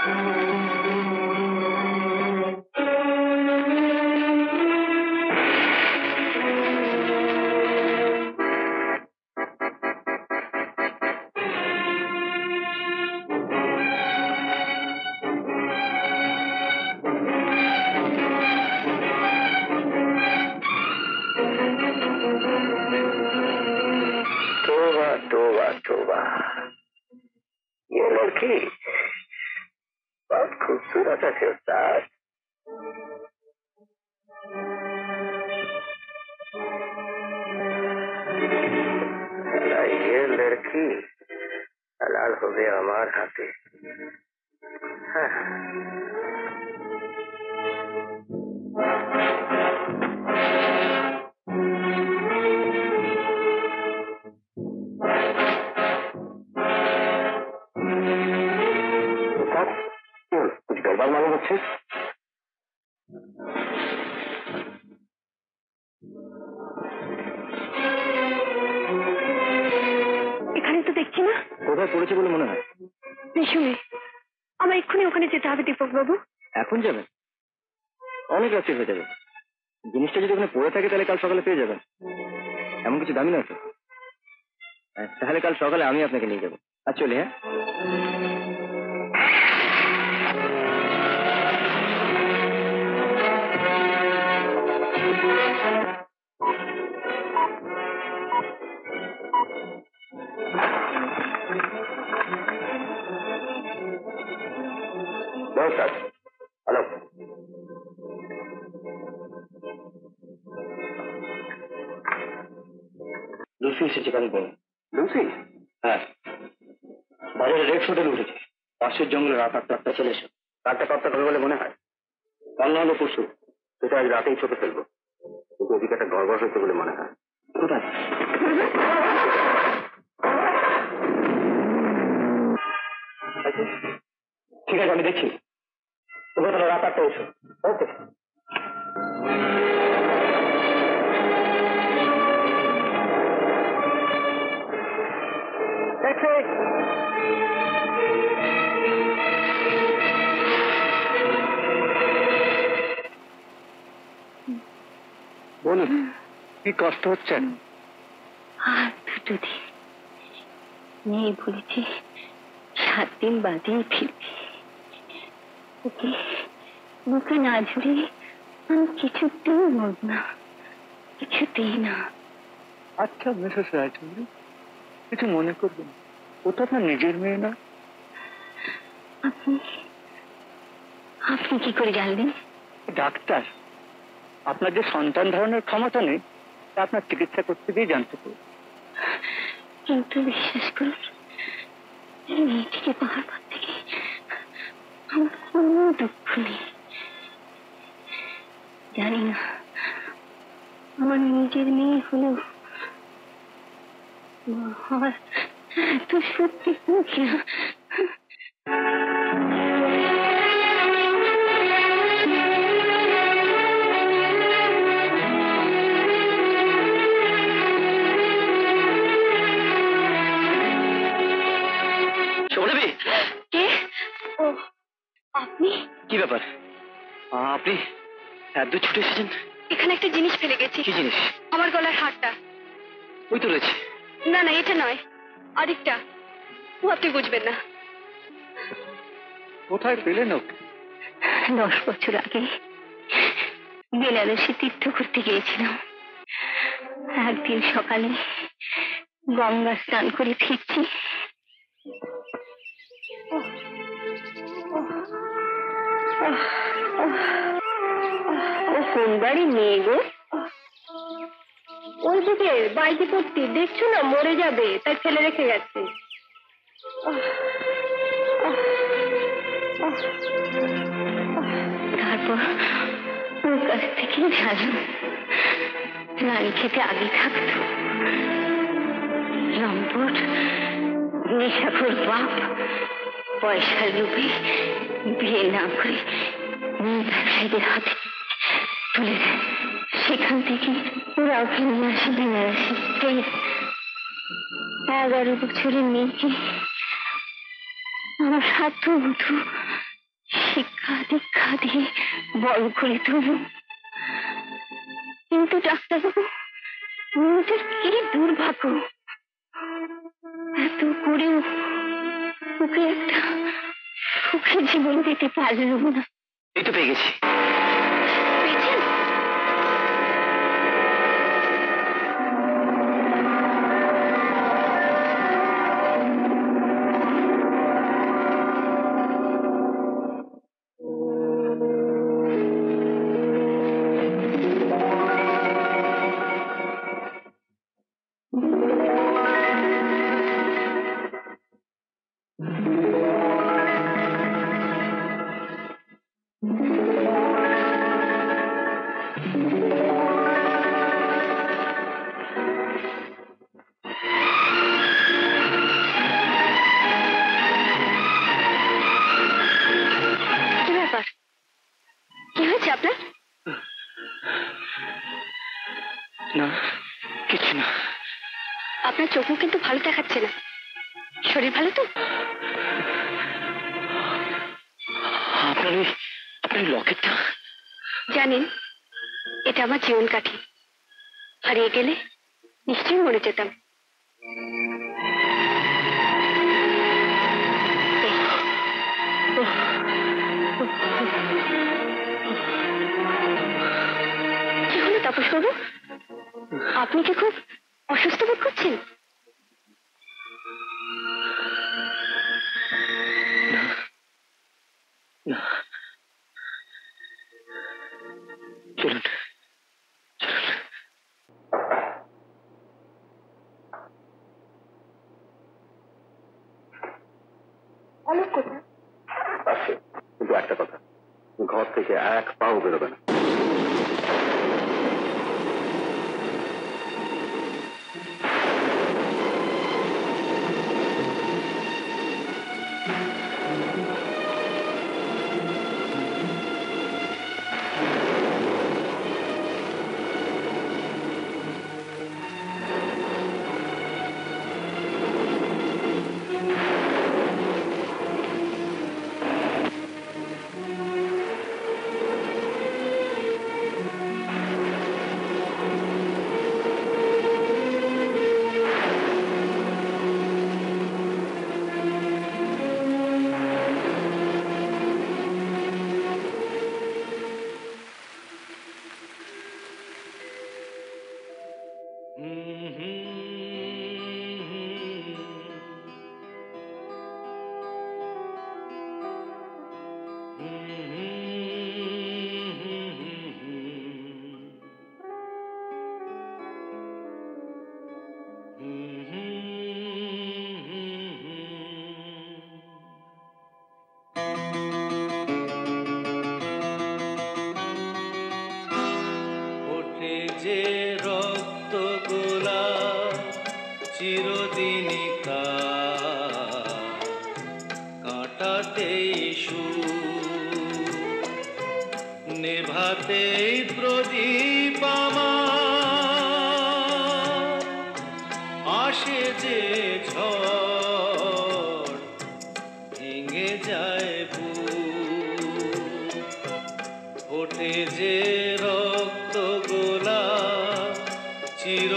ये लड़की बहुत खूबसूरत है उस्ताद। ये लड़की हलाल हो गया हमारे हाथे। कुछ गड़बड़ मालूम अच्छे? এখানে তো দেখছি না। কোথায় পড়েছে বলে মনে হয়? শুনে আমার এক্ষুনি ওখানে যেতে হবে দীপক বাবু। এখন যাবেন? অনেক রাত্রি হয়ে যাবে। জিনিসটা যদি ওখানে পড়ে থাকে তাহলে কাল সকালে পেয়ে যাবেন। এমন কিছু দামি নয় তো। তাহলে কাল সকালে আমি আপনাকে নিয়ে যাবো। আর চলি। হ্যাঁ, নমস্কার। হ্যালো, লুসি এসেছে কাল বল। লুসি? হ্যাঁ, বাজারে রেড হোটেল উঠেছে। পাশের জঙ্গলে রাত 8টা চলে এসো। রাতটা কতটা হবে বলে মনে হয়? কাল না হলে পরশু। সেটা আজ রাতেই ছোট ফেলবো। কিন্তু ওদিকে একটা গড়বড় হচ্ছে বলে মনে হয়। কোথায়? ঠিক আছে, আমি দেখছি। তুমি তাহলে রাত 8টায় এসো। ওকে। বলুন, কি কষ্ট হচ্ছে? আর দুটো দিন নেই বলেছি, 7 দিন বাদেই ফিরবি। ওকে মুখে না ঝুড়ে আমি কিছুতেই মরব না, কিছুতেই না। আচ্ছা মিসেস রায়চৌধুরী, কিছু মনে করবেন, ও তো আপনার নিজের মেয়ে না। আপনি আপনি কি করে জানলেন? ডাক্তার, আপনার যে সন্তান ধারণের ক্ষমতা নেই তা আপনার চিকিৎসা করতে গিয়ে জানতে পারি। কিন্তু বিশ্বাস করুন, মেয়েটিকে পাওয়ার পর থেকে আমার কোনো দুঃখ নেই। জানি না আমার নিজের মেয়ে হলেও আমার এত সত্যি মুখে না। কে? ও আপনি? কি ব্যাপার, আপনি এত দূর ছুটে এসেছেন? এখানে একটা জিনিস ফেলে গেছি। কি জিনিস? আমার গলার হারটা। ওই তো রয়েছে। না না, এটা নয়, আরেকটা। ও আপনি বুঝবেন না। কোথায় পেলেন ওকে? 10 বছর আগে বেনারসি তীর্থ করতে গিয়েছিলাম। একদিন সকালে গঙ্গা স্নান করে ফিরছি। ও কোন বাড়ি মেয়ে গো? ওই দিকে বাইকে পড়তে দেখছো না, মরে যাবে তাই ফেলে রেখে গেছে। তারপর ওর কাছ থেকে জানলাম রানী খেতে আগে থাকতো। লম্পট নেশাখোর বাপ পয়সার লোভে বিয়ে না করে ব্যবসায়ীদের হাতে তুলে দেয়। সেখান থেকে ওরা ওকে নিয়ে আসে বেনারসিতে। 11 বছরের মেয়েকে আমার সাধ্য বধূ শিক্ষা দীক্ষা দিয়ে বড় করে তুলব। কিন্তু ডাক্তারবাবু, নিজের কি দুর্ভাগ্য, এত করেও ওকে একটা সুখের জীবন দিতে পারল না। এই তো পেয়ে গেছি। পেয়েছেন? কি ব্যাপার? কি হয়েছে আপনার? না, কিছু না। আপনার চোখ মুখ কিন্তু ভালো দেখাচ্ছে না। শরীর ভালো তো? আপনার আপনার লকেটটা? জানেন, এটা আমার জীবন কাঠি। হারিয়ে গেলে নিশ্চয়ই মরে যেতাম। কি হলো তাপস বাবু? আপনি কি খুব অসুস্থ বোধ করছেন? না, চলুন। অনেক কথা আছে, কিন্তু একটা কথা, ঘর থেকে এক পাও বেরোবে না। ওঠে যে রক্ত গোলাপ চিরদিনই কাটাতেই নেভাতেই প্রদীপ আমার আসে যে ঝড় ভেঙে যায় ওঠে যে রক্ত গোলাপ চির